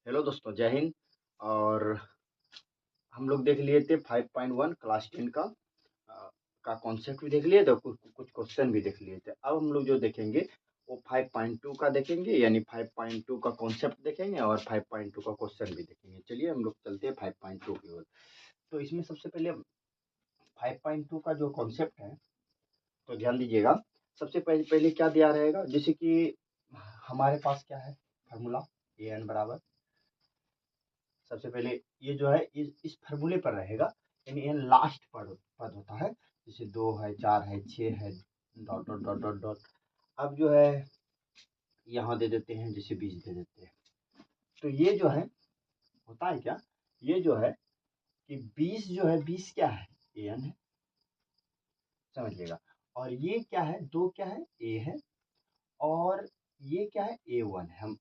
Hello दोस्तों, जय हिंद। और हम लोग देख लिए थे 5.1 क्लास 10 का कॉन्सेप्ट भी देख लिए थे, कुछ कुछ क्वेश्चन भी देख लिए थे। अब हम लोग जो देखेंगे वो 5.2 का देखेंगे, यानी 5.2 का कॉन्सेप्ट देखेंगे और 5.2 का क्वेश्चन भी देखेंगे। चलिए हम लोग चलते हैं 5.2 की ओर। तो इसमें सबसे पहले 5.2 का जो कॉन्सेप्ट है तो ध्यान दीजिएगा। सबसे पहले पहले क्या दिया रहेगा, जैसे कि हमारे पास क्या है फार्मूला ए एन बराबर। सबसे पहले ये जो है इस फार्मूले पर रहेगा, यानी ये लास्ट पद होता है। जैसे 2 है, 4 है, 6 है, dot dot dot dot dot. अब जो है यहाँ दे देते हैं, जैसे 20 दे देते हैं। तो ये जो है होता है क्या, ये जो है कि 20 जो है 20 क्या है, ए एन है, समझिएगा। और ये क्या है, 2 क्या है, ए है। और ये क्या है, ए वन है। हम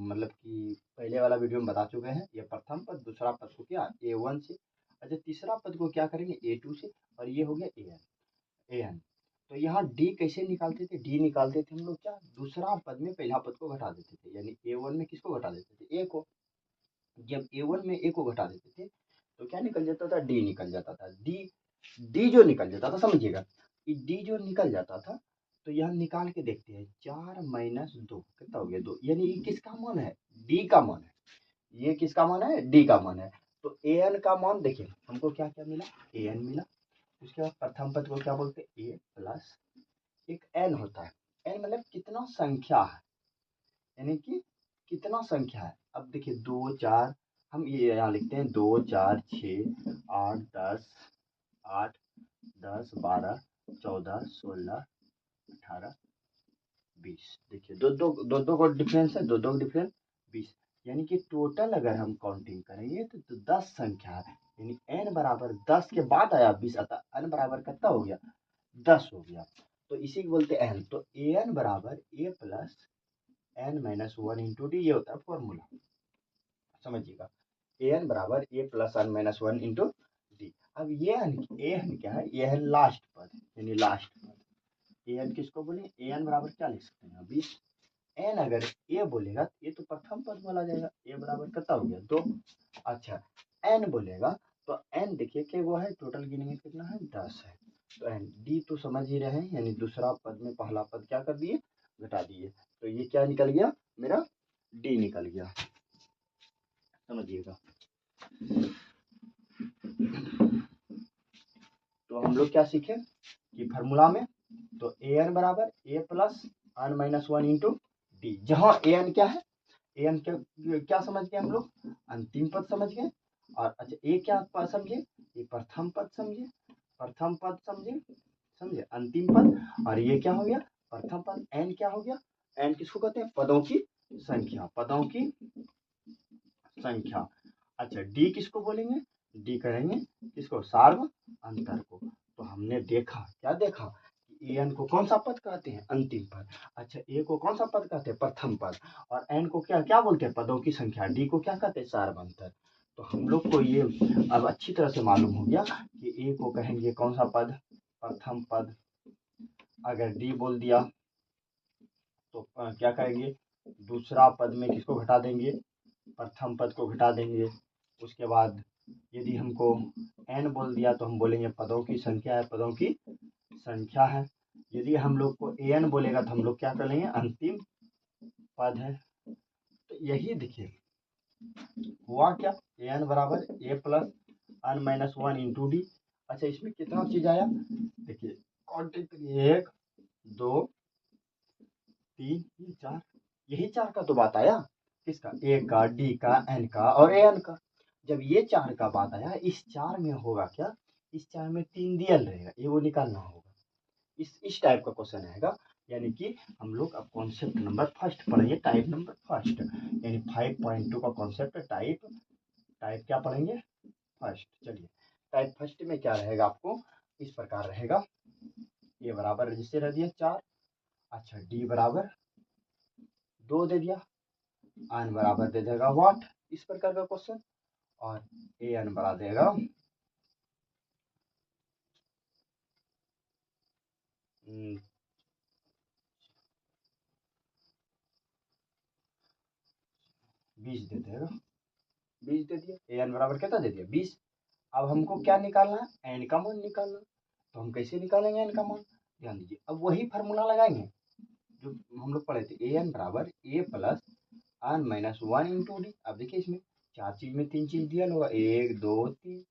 मतलब कि पहले वाला वीडियो में बता चुके हैं। ये प्रथम पद, दूसरा पद को क्या ए वन से, अच्छा तीसरा पद को क्या करेंगे ए टू से, और ये हो गया ए एन। ए एन तो यहाँ डी कैसे निकालते थे, डी निकालते थे हम लोग क्या, दूसरा पद में पहला पद को घटा देते थे, यानी ए वन में किसको घटा देते थे, ए को। जब ए वन में ए को घटा देते थे तो क्या निकल जाता था, डी निकल जाता था। डी डी जो निकल जाता था, समझिएगा, डी जो निकल जाता था तो यहाँ निकाल के देखते हैं। 4 - 2 कितना हो गया, 2, यानी ये किसका मान है, डी का मान है। ये किसका मान है, डी का मान है। तो ए एन का मान देखिए हमको क्या क्या मिला, ए एन मिला। उसके बाद प्रथम पद को क्या बोलते हैं, ए प्लस एक एन होता है। एन मतलब कितना संख्या है, यानी कि कितना संख्या है। अब देखिए 2 4, हम ये यहाँ लिखते हैं 2 4 6 8 10, 8 10 12 14 16 18 20। देखिए दो को डिफरेंस है, दो डिफरेंस 20। यानी कि टोटल अगर हम काउंटिंग करेंगे तो 10 संख्या है, यानी n बराबर 10 के बाद आया 20, अतः n बराबर कितना हो गया, 10 हो गया। तो इसी को बोलते हैं n। तो ए एन बराबर A plus N minus one into D, ये होता है फॉर्मूला, समझिएगा। ए एन बराबर A plus N minus one into D. अब ये ए एन क्या है, ये है लास्ट पद, यानी लास्ट पद। ए एन किसको बोले, ए एन बराबर क्या लिख सकते हैं, 20। एन अगर ए बोलेगा तो ये तो प्रथम पद बोला जाएगा, ए बराबर कितना हो गया, 2। अच्छा एन बोलेगा तो एन देखिए कि वो है, टोटल गिनेंगे कितना है, 10 है। तो एन डी तो समझ ही रहे हैं, यानी दूसरा पद में पहला पद क्या कर दिए, घटा दिए। तो ये क्या निकल गया, मेरा डी निकल गया, समझिएगा। तो हम लोग क्या सीखे कि फार्मूला में तो ए एन बराबर A plus N minus one into D, जहाँ ए एन क्या है, ए एन क्या समझ गए हम लोग, अंतिम पद समझ गए। और अच्छा ए क्या समझे, ये प्रथम पद समझे, प्रथम पद समझे, समझे अंतिम पद। और ये क्या हो गया, प्रथम पद। एन क्या हो गया, एन किसको कहते हैं, पदों की संख्या, पदों की संख्या। अच्छा डी किसको बोलेंगे, डी करेंगे किसको, सार्व अंतर को। तो हमने देखा, क्या देखा, ए एन को कौन सा पद कहते हैं, अंतिम पद। अच्छा ए को कौन सा पद कहते हैं, प्रथम पद। और एन को क्या क्या बोलते हैं, पदों की संख्या। डी को क्या कहते हैं, सार्व अंतर। तो हम लोग को ये अब अच्छी तरह से मालूम हो गया कि ए को कहेंगे कौन सा पद, प्रथम पद। अगर डी बोल दिया तो क्या करेंगे, दूसरा पद में किसको घटा देंगे, प्रथम पद को घटा देंगे। उसके बाद यदि हमको n बोल दिया तो हम बोलेंगे पदों की संख्या है, पदों की संख्या है। यदि हम लोग को an बोलेगा तो हम लोग क्या कर लेंगे, अंतिम पद है। तो यही देखिए हुआ क्या, an बराबर a plus N minus one into D. अच्छा इसमें कितना चीज आया, देखिए काउंटिंग करिए, 1 2 3 ये 4, यही 4 का तो बात आया, किसका, ए का, डी का, एन का और ए एन का। जब ये 4 का बात आया, इस 4 में होगा क्या, इस 4 में 3 दियल रहेगा, ये वो निकालना होगा। इस टाइप का क्वेश्चन आएगा। यानी कि हम लोग अब कॉन्सेप्ट नंबर फर्स्ट पढ़ेंगे, टाइप नंबर फर्स्ट, यानी 5.2 का कॉन्सेप्ट टाइप, टाइप क्या पढ़ेंगे, फर्स्ट। चलिए टाइप फर्स्ट में क्या रहेगा, आपको इस प्रकार रहेगा। ये बराबर रजिस्टर रह दिया 4। अच्छा डी बराबर 2 दे दिया, एन बराबर दे देगा वाट, इस प्रकार का क्वेश्चन। और ए एन बरा देगा 20 दे देगा। 20 दे दिया, ए एन बराबर कितना दे दिया 20। अब हमको क्या निकालना है, एन का मान निकालना। तो हम कैसे निकालेंगे एन का मान, ध्यान दीजिए। अब वही फार्मूला लगाएंगे जो हम लोग पढ़े थे, ए एन बराबर A plus N minus 1 into D. अब देखिए इसमें 4 चीज में 3 चीज दिया होगा, 1 2 3,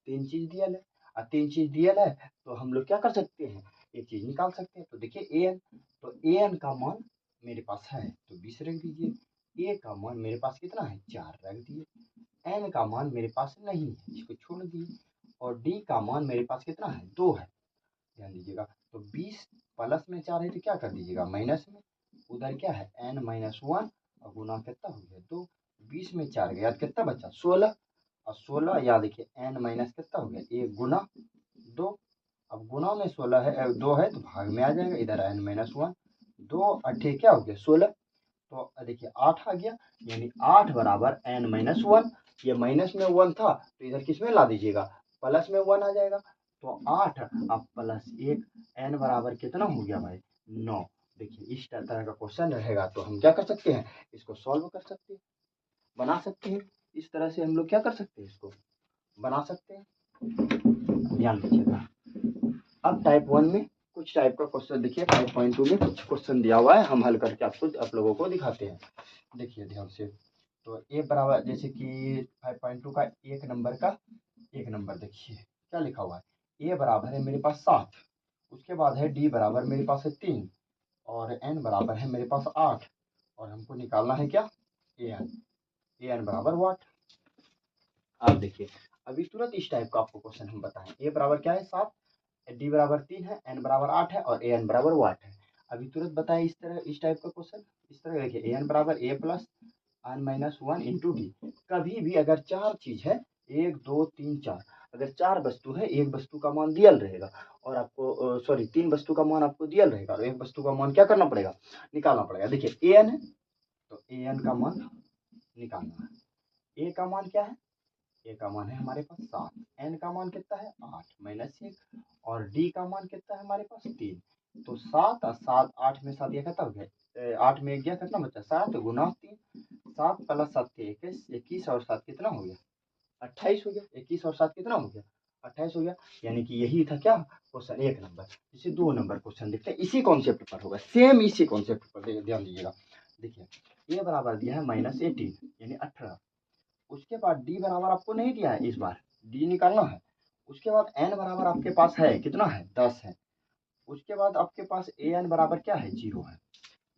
3 चीज दिया है। और 3 चीज दिया है तो हम लोग क्या कर सकते हैं, एक चीज निकाल सकते हैं। तो देखिए ए एन, तो ए एन का मान मेरे पास है तो 20 रख दीजिए, ए का मान मेरे पास कितना है 4 रख दिए, एन का मान मेरे पास नहीं है इसको छोड़ दिए, और डी का मान मेरे पास कितना है 2 है, ध्यान दीजिएगा। तो 20 प्लस में 4 है तो क्या कर दीजिएगा माइनस में, उधर क्या है एन माइनस 1 और गुना कितना हो गया 2, 20 में 4 गया कितना बचा 16, और 16 याद देखिए एन माइनस कितना हो गया 1 गुना 2। अब गुना में 16 है 2 है तो भाग में आ जाएगा, इधर एन माइनस 1, 2 अट्ठे क्या हो गया 16। तो देखिए 8 आ गया, यानी 8 बराबर एन माइनस 1। ये माइनस में 1 था तो इधर किस में ला दीजिएगा, प्लस में 1 आ जाएगा। तो 8 अब प्लस 1, एन बराबर कितना हो गया भाई 9। देखिए इस तरह का क्वेश्चन रहेगा तो हम क्या कर सकते हैं, इसको सॉल्व कर सकते हैं, बना सकते हैं। इस तरह से हम लोग क्या कर सकते हैं, इसको बना सकते हैं, ध्यान दीजिएगा। अब टाइप 1 में कुछ टाइप का क्वेश्चन देखिए, 5.2 में कुछ क्वेश्चन दिया हुआ है, हम हल करके आप लोगों को दिखाते हैं। देखिए ध्यान से, तो ए बराबर जैसे कि 5.2 का एक नंबर देखिए क्या लिखा हुआ है, ए बराबर है मेरे पास 7, उसके बाद है डी बराबर मेरे पास है 3, और एन बराबर है मेरे पास 8, और हमको निकालना है क्या ए एन बराबर वाट। आप देखिए अभी तुरंत इस टाइप का आपको क्वेश्चन हम बताएं, ए बराबर क्या है 7, डी बराबर 3 है, एन बराबर 8 है, और ए एन बराबर वाट है। अभी तुरंत बताएं इस तरह इस टाइप का क्वेश्चन, इस तरह देखिए ए एन बराबर A plus N minus 1 into D. कभी भी अगर 4 चीज है 1 2 3 4, अगर 4 वस्तु है, एक वस्तु का मान दियल रहेगा और आपको सॉरी 3 वस्तु का मान आपको दियल रहेगा और एक वस्तु का मान क्या करना पड़ेगा, निकालना पड़ेगा। देखिए ए एन है तो ए एन का मान निकालना है, ए का मान क्या है, ए का मान है हमारे पास 7, एन का मान कितना है 8 माइनस 1, और डी का मान कितना है हमारे पास 3। तो 7 और 7 8 में 7 ये कितना हो गया, 8 में 1 गया कितना बचा 7 गुना 3, 7 प्लस 7 के 21, 21 और 7 कितना हो गया 28 हो गया, 21 और 7 कितना हो गया 28 हो गया। यानी कि यही था क्या क्वेश्चन 1 नंबर। इसे 2 नंबर क्वेश्चन देखते हैं, इसी कॉन्सेप्ट पर होगा, सेम इसी कॉन्सेप्ट पर ध्यान दीजिएगा। देखिए ए बराबर दिया है माइनस 18 यानी 18, उसके बाद डी बराबर आपको नहीं दिया है, इस बार डी निकालना है। उसके बाद एन बराबर आपके पास है कितना है 10 है, उसके बाद आपके पास ए एन बराबर क्या है 0 है।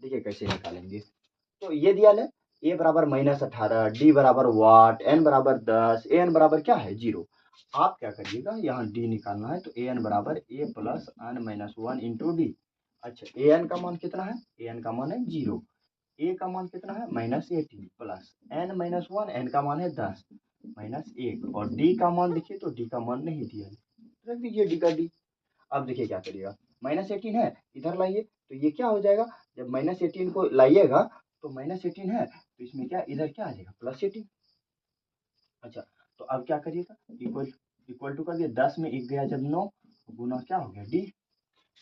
देखिए कैसे निकालेंगे, तो ये दिया है ए बराबर माइनस 18, डी बराबर वाट, एन बराबर 10, ए एन बराबर क्या है 0। आप क्या करिएगा यहाँ डी निकालना है तो ए एन बराबर A plus N minus 1 into D. अच्छा ए एन का मान कितना है, ए एन का मान है 0, ए का मान कितना है -18 प्लस एन माइनस 1, एन का मान है 10 -1, और डी का मान देखिए तो डी का मान नहीं दिया है, रख दीजिए डी का डी। अब देखिए क्या करिएगा, -18 है इधर लाइए तो ये क्या हो जाएगा, जब -18 को लाइएगा तो -18 है तो इसमें क्या इधर क्या आ जाएगा +18। अच्छा तो अब क्या करिएगा, इक्वल इक्वल टू कर दिया, 10 में 1 गया जब 9 गुना क्या हो गया डी,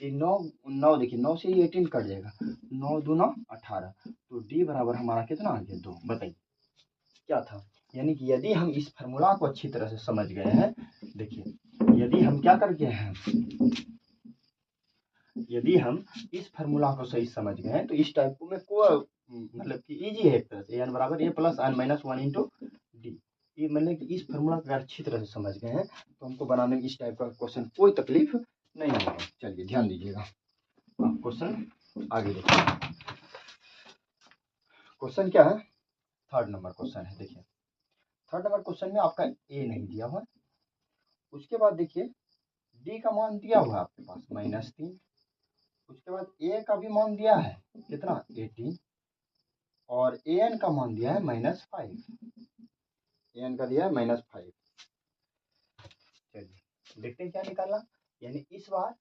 ये 9 9 देखिए 9 से ये 18 कट जाएगा, 9 दूना 18, तो डी बराबर हमारा कितना आ गया 2। बताइए क्या था, यानी कि यदि हम इस फार्मूला को अच्छी तरह से समझ गए हैं, देखिए यदि हम क्या कर गए हैं, यदि हम इस फार्मूला को सही समझ गए हैं तो इस टाइप को में को मतलब कि इजी है एक तरह से, एन बराबर A plus N minus 1 into D. ये मतलब कि इस फार्मूला को अगर अच्छी तरह से समझ गए हैं तो हमको बनाने में इस टाइप का क्वेश्चन कोई तकलीफ नहीं होगा। चलिए ध्यान दीजिएगा, आप क्वेश्चन आगे देखिए। क्वेश्चन क्या है, थर्ड नंबर क्वेश्चन है। देखिए थर्ड नंबर क्वेश्चन में आपका ए नहीं दिया हुआ, उसके बाद देखिए डी का मान दिया हुआ है आपके पास -3, उसके बाद ए का भी मान दिया है कितना 18, और ए एन का मान दिया है -5, ए एन का दिया है -5। चलिए देखते हैं क्या निकालना, यानी इस बार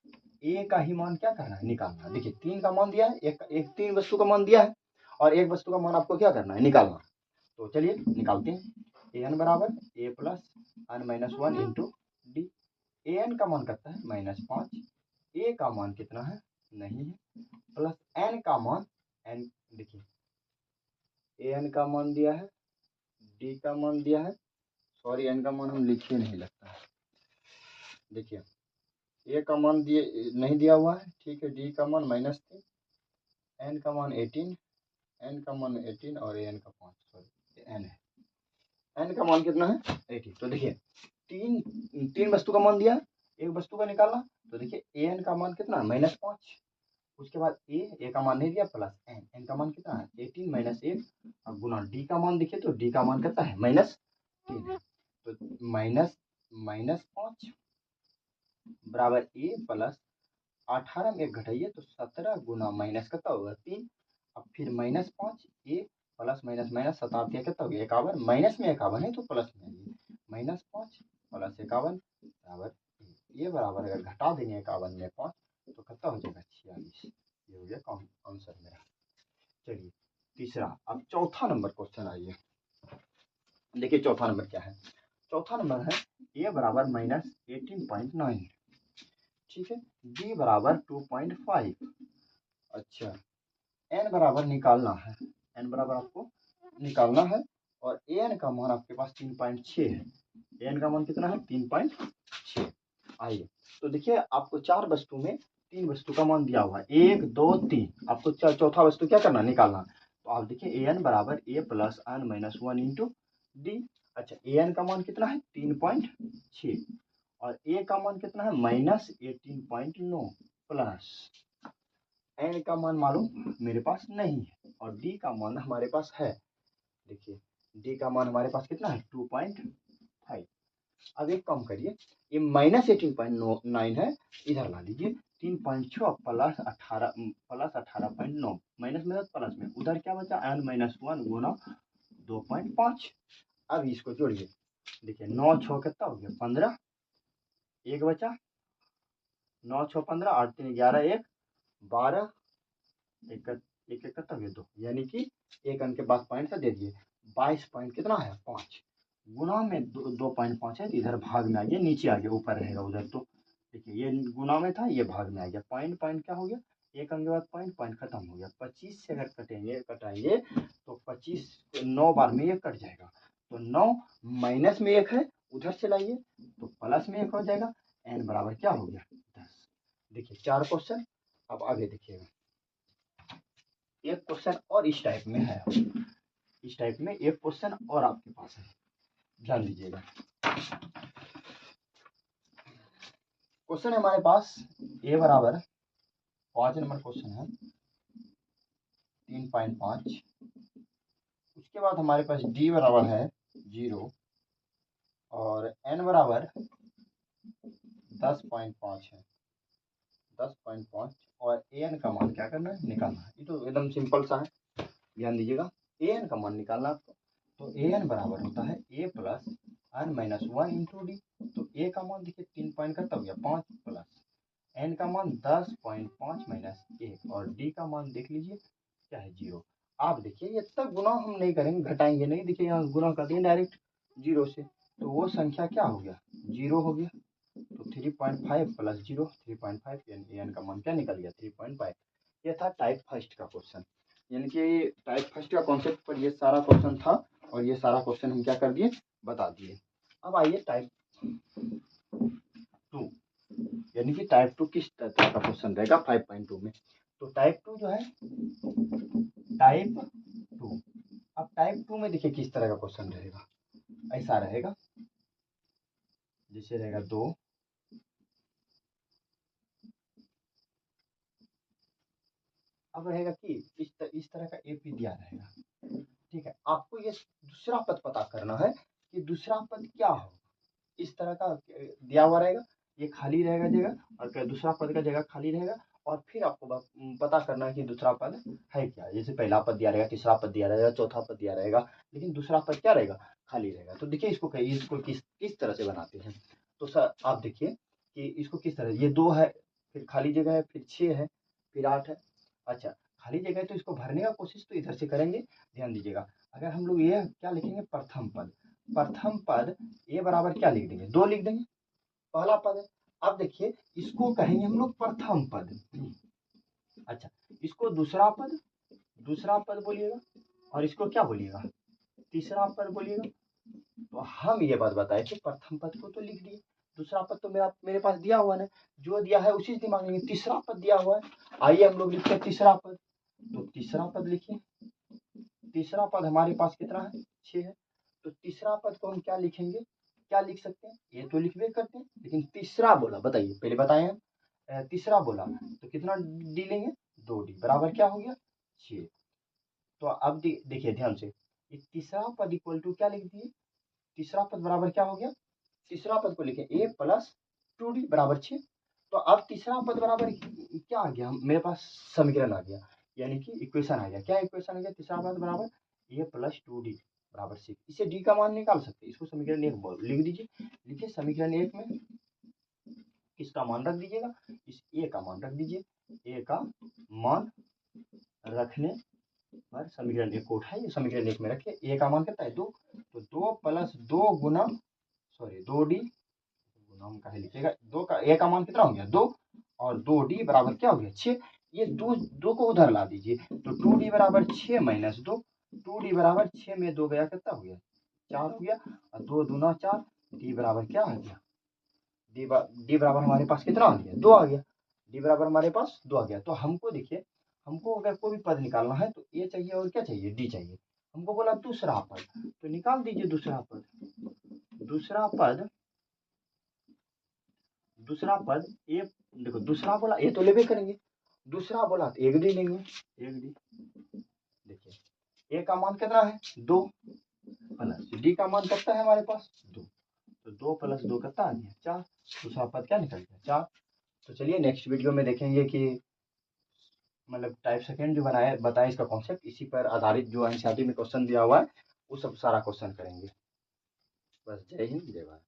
ए का ही मान क्या करना है निकालना। देखिए 3 का मान दिया है, एक 3 वस्तु का मान दिया है और एक वस्तु का मान आपको क्या करना है निकालना। तो चलिए निकालते हैं, ए एन बराबर A plus N minus 1 into D. A N का मान कितना है -5, ए का मान कितना है नहीं है, प्लस एन का मान, एन देखिए ए एन का मान दिया है डी का मान दिया है, सॉरी एन का मान हम लिखे नहीं लगता है। देखिए ए का मान दिए नहीं दिया हुआ है, ठीक है। डी का मान -3, एन का मान 18, एन का मान 18 और एन का 5, सॉरी एन है, एन का मान कितना है 80। तो देखिए तीन वस्तु का मान दिया है, एक वस्तु का निकालना। तो देखिए एन का मान कितना है -5, उसके बाद ए का मान नहीं दिया प्लस एन का मान कितना है 18 - 1, अब गुना डी का मान देखिए तो डी का मान कितना है -3 है। तो -5 बराबर ए प्लस 18 में 1 घटाइए तो 17 गुना माइनस कितना होगा 3। अब फिर -5 ए प्लस माइनस माइनस 7 कितना हो गया 51, माइनस में 51 है तो प्लस में आइए, -5 प्लस 51 बराबर ये बराबर अगर घटा देंगे 51 में 5 तो कितना हो जाएगा 46। ये हो गया आंसर मेरा। चलिए तीसरा, अब चौथा नंबर क्वेश्चन आइए। देखिए चौथा नंबर क्या है, चौथा नंबर है ए बराबर -18.9, ठीक है, डी बराबर 2.5। अच्छा एन बराबर निकालना है, एन बराबर आपको निकालना है और एन का मान आपके पास 3.6 है, एन का मान कितना है 3.6। आइए तो देखिए आपको 4 वस्तु में 3 वस्तु का मान दिया हुआ है, 1 2 3, आपको चौथा वस्तु क्या करना निकालना। तो आप देखिए एन बराबर A plus N -1 into D. अच्छा एन का मान कितना है 3.6 और ए का मान कितना है -18.9 प्लस एन का मान मालूम मेरे पास नहीं है और डी का मान हमारे पास है। देखिए डी का मान हमारे पास कितना है 2.5। अब एक काम करिए, ये -18.9 है, इधर ला लीजिए 3.6 प्लस 18.9 माइनस में प्लस में, उधर क्या बचा n -1 गुना 2.5। अब इसको जोड़िए, देखिए 9 6 कितना हो गया 15, एक बचा 9 6 15, 8 3 11, 1 12, एक एक कितना हो गया 2, यानी कि एक अंक के बाद पॉइंट से दे दिए 22 पॉइंट कितना है 5 गुना में 2.5 है, तो इधर भाग में आ गया, नीचे आ गया, ऊपर रहेगा उधर। तो देखिए ये गुना में था, ये भाग में आ गया, पॉइंट पॉइंट क्या हो गया, एक अंक के बाद पॉइंट पॉइंट खत्म हो गया। 25 से अगर कटाएंगे तो 25 9 बार में 1 कट जाएगा, तो 9 माइनस में 1 है, उधर से लाइए तो प्लस में 1 हो जाएगा, एन बराबर क्या हो गया 10। देखिए 4 क्वेश्चन। अब आगे देखिएगा, एक क्वेश्चन और इस टाइप में है, इस टाइप में एक क्वेश्चन और आपके पास है, ध्यान दीजिएगा। क्वेश्चन है हमारे पास ए बराबर 5 नंबर क्वेश्चन है 3.5, उसके बाद हमारे पास डी बराबर है 0 और एन बराबर 10.5 है, 10.5 और एन का मान क्या करना है निकालना है। ये तो एकदम सिंपल सा है, ध्यान दीजिएगा। एन का मान निकालना आपको, तो एन बराबर होता है ए प्लस एन -1 इंटू डी। तो ए का मान देखिए 3 पॉइंट करता हो गया 5 प्लस एन का मान 10.5 - 1 और डी का मान देख लीजिए क्या है 0। आप देखिए ये तक गुना हम नहीं करेंगे, घटाएंगे नहीं, देखिए यहाँ गुना कर दिए डायरेक्ट 0 से, तो वो संख्या क्या हो गया 0 हो गया। तो 3.5 प्लस 0 3.5, यानी एन का मान क्या निकल गया 3.5। ये था टाइप फर्स्ट का क्वेश्चन, यानी कि टाइप फर्स्ट का कॉन्सेप्ट पर ये सारा क्वेश्चन था और ये सारा क्वेश्चन हम क्या कर दिए बता दिए। अब आइए टाइप 2, यानी कि टाइप 2 किस तरह का क्वेश्चन रहेगा 5.2 में। तो टाइप 2 जो है टाइप 2, अब टाइप 2 में देखिए किस तरह का क्वेश्चन रहेगा, ऐसा रहेगा जैसे रहेगा 2, अब रहेगा कि इस तरह का एपी दिया रहेगा, ठीक है। आपको ये दूसरा पद पता करना है कि दूसरा पद क्या हो, इस तरह का दिया हुआ रहेगा, ये खाली रहेगा जगह और दूसरा पद का जगह खाली रहेगा, और फिर आपको पता करना है कि दूसरा पद है क्या। जैसे पहला पद दिया रहेगा, तीसरा पद दिया रहेगा, चौथा पद दिया रहेगा, लेकिन दूसरा पद क्या रहेगा खाली रहेगा। तो देखिए इसको कहिए, इसको किस तरह से बनाते हैं। तो सर आप देखिए कि इसको किस तरह, ये 2 है, फिर खाली जगह है, फिर 6 है, फिर 8 है। अच्छा खाली जगह है तो इसको भरने का कोशिश तो इधर से करेंगे, ध्यान दीजिएगा। अगर हम लोग ये क्या लिखेंगे प्रथम पद, प्रथम पद ए बराबर क्या लिख देंगे 2 लिख देंगे, पहला पद है। अब देखिए इसको कहेंगे हम लोग प्रथम पद। अच्छा इसको दूसरा पद बोलिएगा और इसको क्या बोलिएगा तीसरा पद बोलिएगा। तो हम ये बात बताए थे प्रथम पद को तो लिख दिए, दूसरा पद तो मेरे पास दिया हुआ है, जो दिया है उसी से दिमाग लेंगे। तीसरा पद दिया हुआ है, आइए हम लोग लिखते हैं तीसरा पद। तो तीसरा पद लिखिए। तीसरा पद हमारे पास कितना है, 6 है। तो तीसरा पद को हम क्या लिखेंगे, क्या लिख सकते हैं, ये तो लिखबे करते हैं, लेकिन तीसरा बोला, बताइए पहले बताए हम, तीसरा बोला तो कितना डी लेंगे, 2d बराबर क्या हो गया, 6। तो अब देखिए ध्यान से, ये तीसरा पद इक्वल टू क्या लिख दिए, तीसरा पद बराबर क्या हो गया, तीसरा पद को लिखे a प्लस 2d बराबर 6। तो अब तीसरा पद बराबर क्या आ गया, मेरे पास समीकरण आ गया, यानी कि इक्वेशन आ गया। क्या इक्वेशन आ गया, तीसरा पद बराबर a प्लस 2d बराबर 6। इसे d का मान निकाल सकते हैं, इसको समीकरण 1 लिख दीजिए। लिखिए समीकरण 1 में किसका मान रख दीजिएगा, इस a का मान रख दीजिए। a का मान रखने पर समीकरण 1 को उठाइए, समीकरण 1 में रखिए, a का मान कितना है 2। तो 2 प्लस 2 गुना 2d गुना का लिखिएगा, 2 का a का मान कितना हो गया 2, और 2d बराबर क्या हो गया 6। ये दो को उधर ला दीजिए, तो 2d बराबर 6 माइनस 2, 2d बराबर 6 में 2 गया कितना हो गया 4 हो गया, और 2 दूना 4, d बराबर क्या आ गया, d बराबर हमारे पास कितना आ गया 2 आ गया, d बराबर हमारे पास 2 आ गया। तो हमको देखिए, हमको अगर कोई भी पद निकालना है तो a चाहिए और क्या चाहिए, d चाहिए। हमको बोला दूसरा पद, तो निकाल दीजिए दूसरा पद। दूसरा पद, दूसरा पद ए, देखो दूसरा बोला ए तो लेबे करेंगे, दूसरा बोला तो 1d लेंगे, 1d। देखिए ए का मान कितना है 2, प्लस डी का मान कितना है हमारे पास 2, तो 2 प्लस 2 कितना आ गया 4। दूसरा पद क्या निकल गया 4। तो चलिए नेक्स्ट वीडियो में देखेंगे कि मतलब टाइप सेकेंड जो बनाए बताए इसका कॉन्सेप्ट, इसी पर आधारित जो एनसीईआरटी में क्वेश्चन दिया हुआ है वो सब सारा क्वेश्चन करेंगे। बस जय हिंद जय भारत।